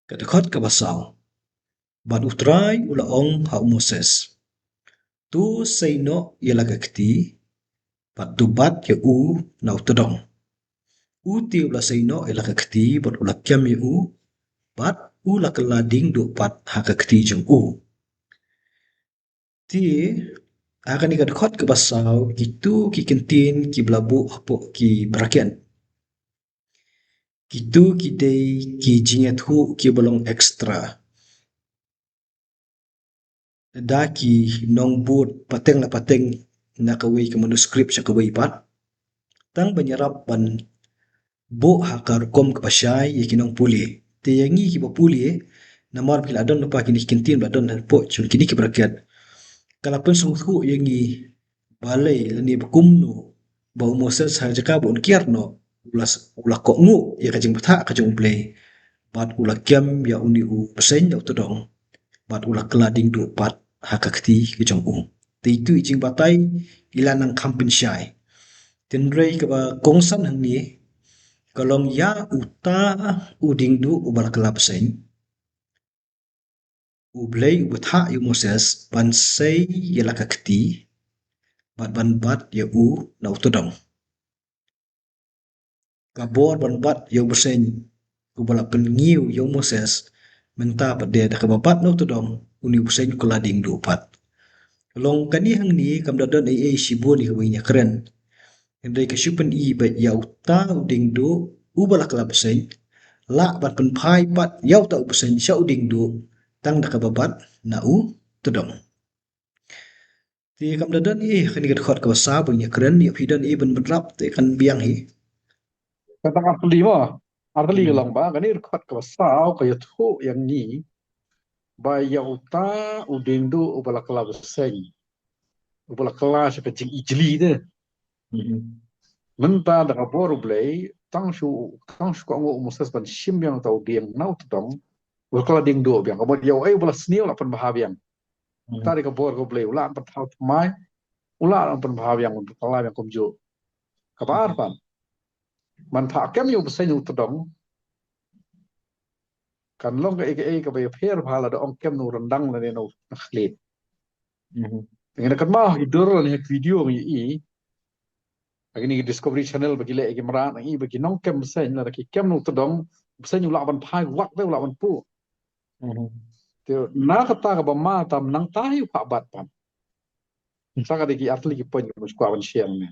Kadakot kabasau, bat utrai ula ong ha Moses. Tu seino ialah kakti, bat tu bat ya u na utadong. U ti ula seino ialah kakti, bat ula kiam ya u, bat ula kelading du pat ha kakti jeng u. Ti akan kadakot kabasau, gitu ki kentin ki belabu hapo ki berakian. Gitu ki day ki jinget hu ki bolong ekstra. Daki nong but pateng na pateng na kaway ke manuskrip sa kaway pat. Tang banyarap ban bo hakar kom kepasyay yakinong puli. Te yangi ki puli na mar kila adon pa kini kintin badon na po chun kini ki berakyat. Kalapan sungku yangi balay lani bakumno ba umoses ha jaka bon kierno ulas ko ngu ya kajing batha kajing play bat ula kiam ya uni u pesen ya utodong bat ula kelading du pat hakakti kajong u. Te itu ijing batay ilanang kampin syai. Tenrei ke ba kongsan hang ni kalong ya uta uding du ubal kelap sen ublay ubetha yu Moses ban sei yala kakti bat ban bat ya u na utodong. Kabor ban bat ya besen ubala pengiu ya Moses menta pada dah kebabat na utodong uni besen kelading du pat. Long kani hang ni kam dadon ai sibu ni kawinya keren. Andai kasupan i ba ya uta uding du ubala kelap sen la bat pen phai pat yau ta upasen sya uding du tang da kababat na u tudong. Ti kam dadan i kan ikat khot ka sa punya keren ni hidan i ben benrap te kan biang hi. Kata artli mo, artli Hmm. lang ba? Kani rekat ka sao kaya tu yang ni ba ya uta udindu ubala kala beseng. Ubala kala sa kajing ijli de. Menta da kabor blay tang shu ko ngo musas ban shim yang tau diang nau tudong. Ubala kala ding do biang. Kabor ya ubala sniu la pan bahabiang. Tadi kabor ko blay ulan pan tau mai ulan pan bahabiang untuk kala yang kumjo. Kabar pan. Man pakem yu beseng tudong. Kan long ka bay pher phala da ong kem no rendang la ne no nakhlit ngene kan mah idur ni video ni i agini discovery channel bagi le gi mara ni bagi nong kem sen la ki kem no todong sen yu la ban phai wak de la ban pu te na kata ka ba ma tam nang ta yu pa bat pam saka de ki atli ki pon mo kwa ban siang ne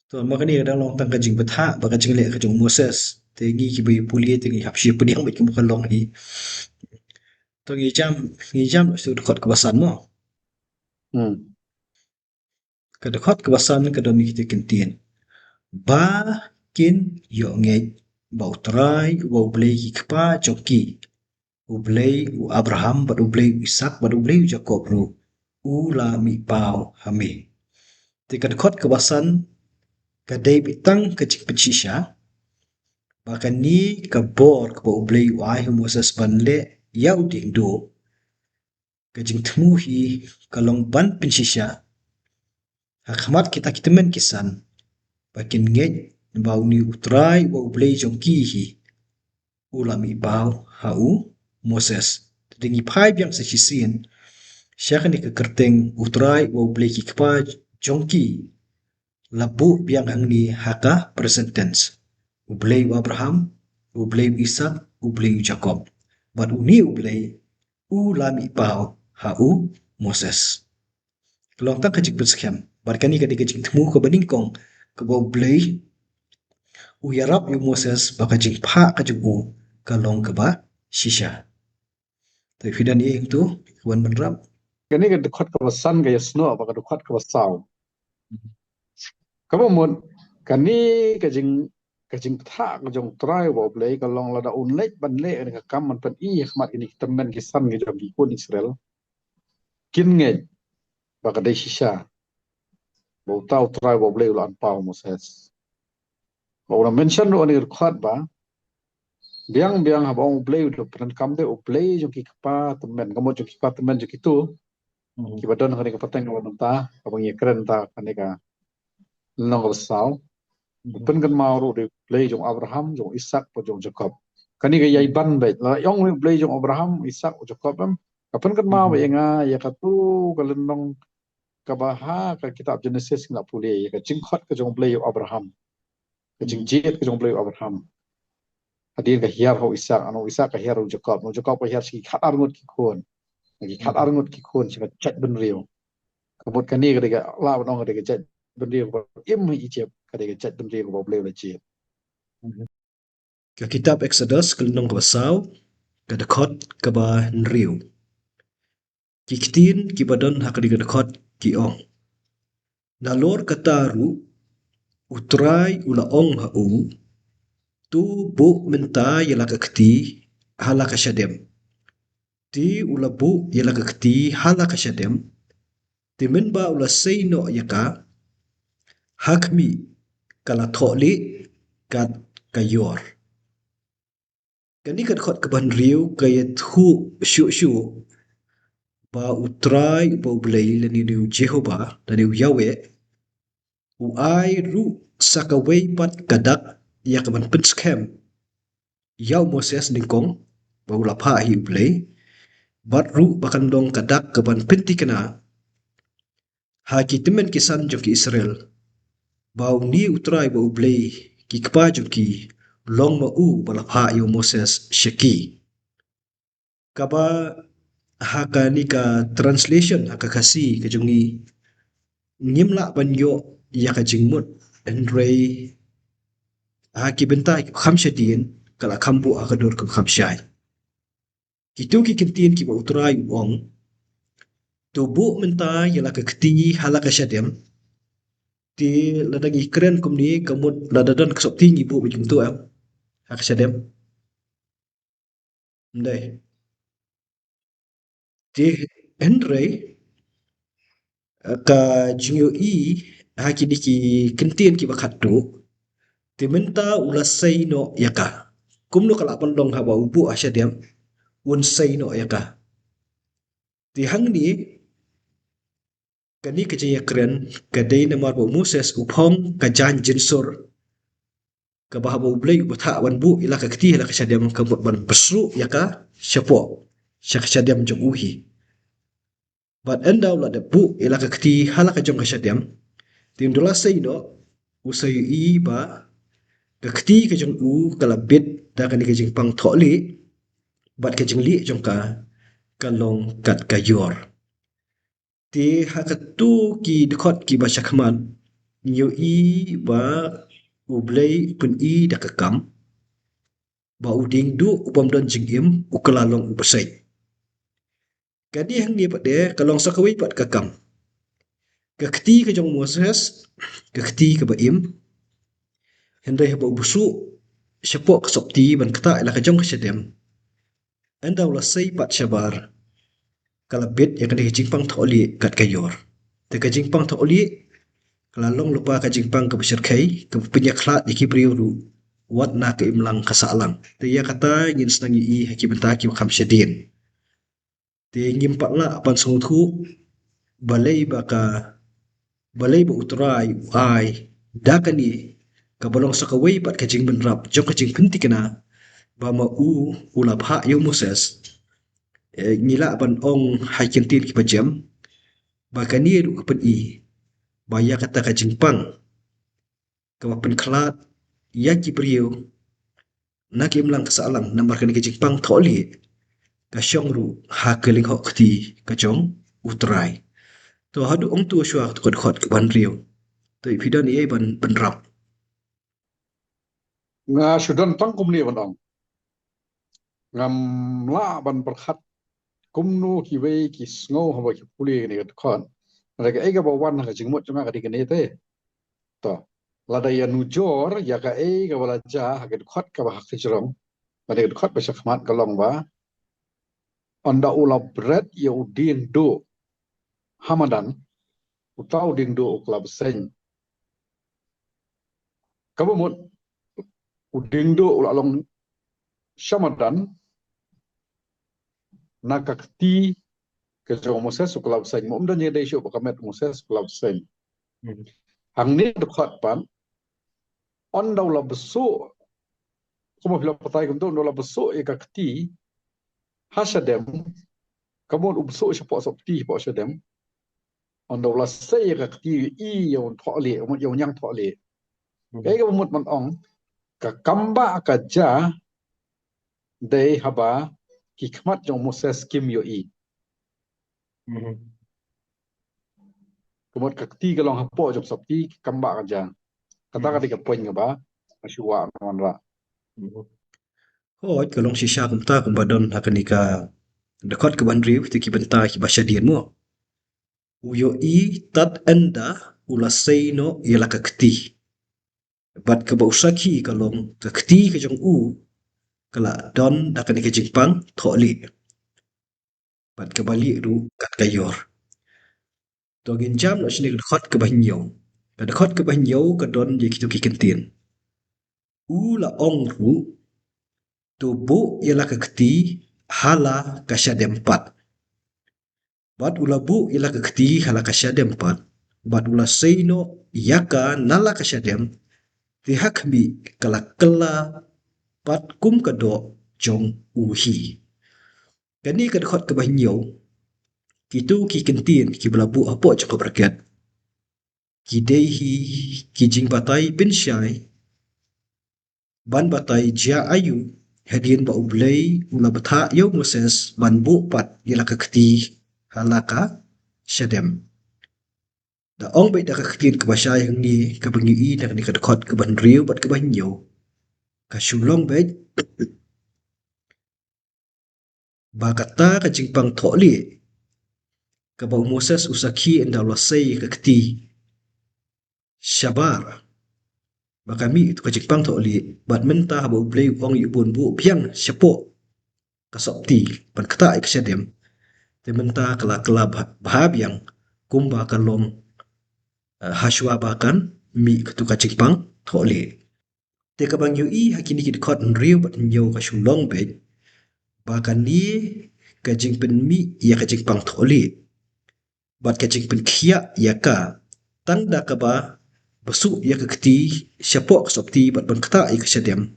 To makani kadang long tang kajing betha ba kajing le kajing Moses te ngi ki bi puli te ngi hapsi pediang ba ki mo kalong hi. To ngi jam su khot ka basan mo. Kada khot ka basan kada mi ki kentin. Ba kin yo ngej ba utrai ba ublay ki kpa choki ublay u Abraham bat ublay u Isak bat ublay u Jacob ru ula mi pau hami. Tikat khot kebasan kadai bitang kecik pecisha bahkan ni kabor ke ublay u ai Moses banle ya uding do kajing temu hi kalong ban pensisha hakmat kita kita men kisan bakin ngej bau ni utrai wa ublay jongki hi ulami bau hau Moses dengi pai biang sa sisin siya ni kekerteng utrai wa ublay ki kpa jongki labu biang hang ni haka present tense ublay u Abraham ublay u Isak ublay u Jacob bat uni ublay ulami pau hau Moses kelong tang kajik bersekiam barkani kadi kajik temu ke beningkong ke bau ublay u yarap u Moses bakajik pa kajik u kalong ke ba shisha tapi fidan ye itu kawan benrap kani ka dekat ka basan ka yasno ba ka dekat ka basau kamu mun kani kajing tha ka jong trai wa blay ka long la da un lek ban le ni ka kam man pan i khmat ini temen ki san ki jong ki kun Israel kin nge ba ka dai shisha ba tau trai wa blay ulan pau Moses ba una mention ro ni khat ba biang ha ba blay do pran kam de blay jong ki pa temen kamu jong ki pa temen jong ki tu ki ba don ka pateng ka ta ka bangi keren ta kani ka long ka basau pen kan mau ro de play jong Abraham jong Isaac pa jong Jacob Kani ga yai ban baik la yong we blei jong Abraham Ishak Jacob am kapan kan ma ba nga ya katu kalendong kabaha ka kitab Genesis ngak pule ya ka jingkhot ka jong blei Abraham ka jingjet ka jong blei Abraham hadir ka hiar ho Ishak anu Ishak ka hiar ho Jacob no Jacob ka hiar si khat arngut ki khon lagi khat arngut ki khon si chat ben riu kabut kani ka ga la ba nong ka ga chat ben riu im hi chep ka ga chat ben riu ba blei la chep Ka kitab Exodus kalendong kabasau kadakot kaba nriu. Kiktin kibadon hakadi kadakot ki ong. Nalor kataru utrai ula ong hau tu bu menta yala kakti hala kasyadem. Ti ula bu yala kakti hala kasyadem. Ti minba ula seino yaka hakmi kala tholi kat kayor. Kani kadakot kaban riu kaya thu syu ba utrai ba ulay lani niu Jehovah lani Yahweh uai ru sakaway pat kadak yakaban penskem yaw Moses ningkong ba ulapa hi ulay bat ru bakandong kadak kaban pentikana ha kitimen kisan jo ki Israel ba ni utrai ba ulay ki kpa jo ki long ma u balapa yaw Moses shaki kaba haka ni ka translation haka kasi ka jongi ngimla banyo ya ka jingmut enrei haki bentai khamshadin kala khambu akadur ka khamshai kitu ki kintin ki utrai ong tubu menta yala ka kti hala ka shadem ti ladagi kren kumni kamut ladadan ksop tingi bu bijum tu am haka shadem ndai ti enrei ka jingyo i haki diki kintin ki bakatu ti menta ulasai no yaka kumno kala pandong haba ubu asyadem un say no yaka ti hang ni kani kejaya keren kadai namar bo Moses upong kajan jinsur ka bahaba ublay ubata wan bu ila ka kti ila ka syadem ka ban pesru yaka syapo syak syadem jong uhi but enda ula de bu ila ka kti hala ka jong ka syadem tim dola say no usay i ba ka kti ka jong u kala bit da kani ka jing pang tholi bat ka jing li jong ka kalong kat kayor ti hakatu ki dikot ki baca kaman nyo i ba ublay pun i da kakam ba uding du upam don jingim ukalalong ubasay kadi hang ni pat de kalong sakaway pat kakam kakti ka jong Moses kakti ka ba im henday haba ubusu syapo kasopti ban kata ila ka jong kasyadem anda ula say pat syabar kalabit yang kena jingpang tholi kat kayor te ka jingpang tholi kelalong lupa ka jingpang ka besar kai ka penyaklat di kibriu ru wat na ka imlang kasalang te ya kata ngin senang i haki benta ki makam syadin te ngimpak la apan sungtu balai baka balai ba utrai ai dakani ka balong sakaway pat ka jing benrap jok ka jing penti kana ba ma u ulap ha yo Moses ngila ban ong haikin tin ki pajam ba kani ru ka pen i ba ya kata ka jingpang ka pen klat ya ki priyo na ki imlang kasalang nambar kani ka jingpang tholi ka syong ru ha keling hok kti ka jong utrai to hadu ong tu shwa to khot ka ban riyo to ipidan i ban benrap nga sudan tang kumni ban ngam la ban perkhat kumnu ki wei ki sngo hawa ki puli ni kat khon raga ega ba wan ha jingmot chunga ka dikene te to la da ya nu jor ya ka ega wala ja ha kat khot ka ba hak jirong ba de khot ba shakmat ka long ba onda ula bread ya udin do hamadan utau ding do klab sen kabumut uding do ula long shamadan nakakti ke jong Moses suklab sen mom dan ye dei shu bakamet Moses suklab sen hang ni de khot pan on daw la besu como pila patai kum tu nola besuk ya kakti hasadem kamu ubsuk siapa sopti siapa sadem on la sei kakti I yon thole mo yon yang thole kai ka mut man ong ka kamba ka ja dei haba hikmat jong Moses kim yo I kemut kakti ka long hapo jong sopti kamba ka ja kata ka ka poin ka ba asyua non ra Oh, kalong si siya kumta kung badon hakani ka dakot ka bandriw ti ki banta ki basya dian mo. Uyo I tat enda ula seino yala kakti. Bat ka bausaki kalong kakti ka jong u kala don hakani ka jingpang tholi. Bat ka bali ru kat kayor. Togin jam no sini dakot ka bahinyaw. Ka dakot ka bahinyaw ka don ye kitu ki kentin. Ula ong ru tubu yala kakti hala kasya dempat. Bat ula bu ila kakti hala kasyadem pat. Bat ula seino yaka nala kasyadem ti hakmi kala kala pat kum kado jong uhi. Kani kadakot kabahinyaw kitu ki kentin ki belabu apo jong kabraket. Ki dehi ki jing batai pinsyai ban batai jia ayu hadien ba ublay ula batha yaw Moses ban bu pat ila kakti halaka syadem. Da ong bai da ka ktin ka basya yang ni ka bangi I da ni ka dakot ka ban riu bat ka ban nyo ka shulong bai ba kata ka jingpang tholi ka ba Moses usaki enda lasai ka kti syabar ba kami itu ka jingpang tholi bat menta ba blay ong yubun bu piang syapo ka sopti ban kata ik syadem te menta kala kala bahab yang kumba kalom haswa bakan mi ka jingpang tholi te ka bang yu I hakini ki dakot riu bat nyo ka shulong bai bahkan ni kajing penmi ya kajing pang tholi bat kajing pen khia ya ka tang da ka ba basu ya ka kti syapok sopti bat ban kata I ka syadem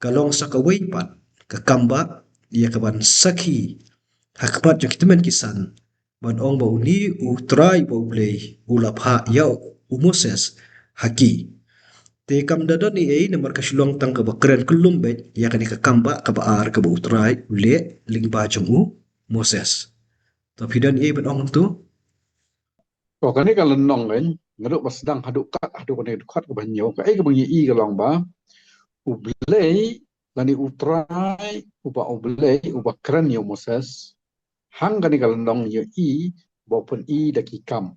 kalong sakawai pat ka kamba ya ka ban sakhi hakmat jo kitmen kisan ban ong ba uni u try ba play u lapha ya u Moses haki te kam dadon ni ei namar ka shulong tang ka bakren kulum bet ya kani ka kamba ka ba ar ka ba utrai ule ling ba jong u Moses to pidan ei ben ong tu oh kani ka lenong kan ngaduk basdang haduk kat haduk ne kat ka banyo ka ka bangi I ka long ba ublay lani utrai uba ublay uba kren yo Moses hang kani ka lenong yo I bopun I da ki kam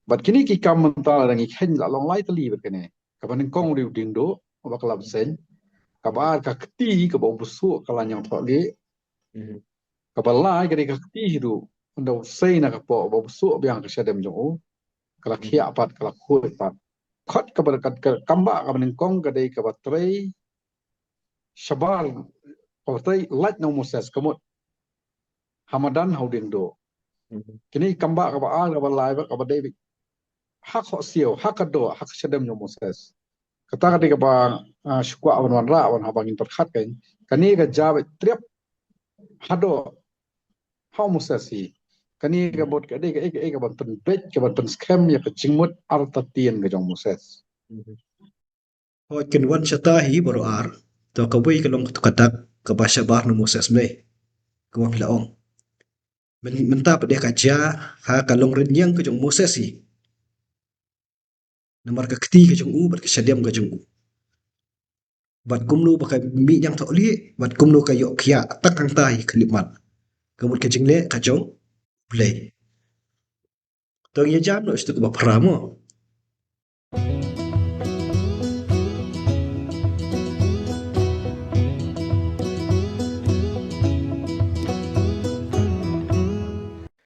bat kini ki kam mental rangi khen la long lai tali bat kene ka ban kong riu ding do ba kalab sen ka ba ka kti ka ba busu ka la nyang tholi ka ba lai ka ka kti hidu ndo sei na ka po ba busu biang ka syadem jo kala khia pat kala khoi pat khot ka ba ka kamba ka ban kong ka dei ka ba trei shabal ka trei lat no Moses kamut hamadan hauding do kini kamba ka ba al ka ba lai ba ka ba dei hak ho siu hak ka do hak syadem jo Moses kata ketika bang syukwa awan wan ra awan habang in perkhat kan kani ka jabe triap hado how musasi kani ka bot ka de ka ban pen bet ka ban pen scam ya ka chingmut arta tien ka jong Moses ho ken wan chata hi boro ar to ka wei ka long to katak ka ba syabar no Moses me ka wa pila ong menta pa de ka ja ha ka long ren yang ka jong Moses hi namar ka kti ka jong u bat ka syadem ka jong u bat kumlu ba ka mi yang tholi bat kumlu ka yo khia tak kang tai khlimat kamut ka jingle ka jong play to ye jam no stu ka ba pramo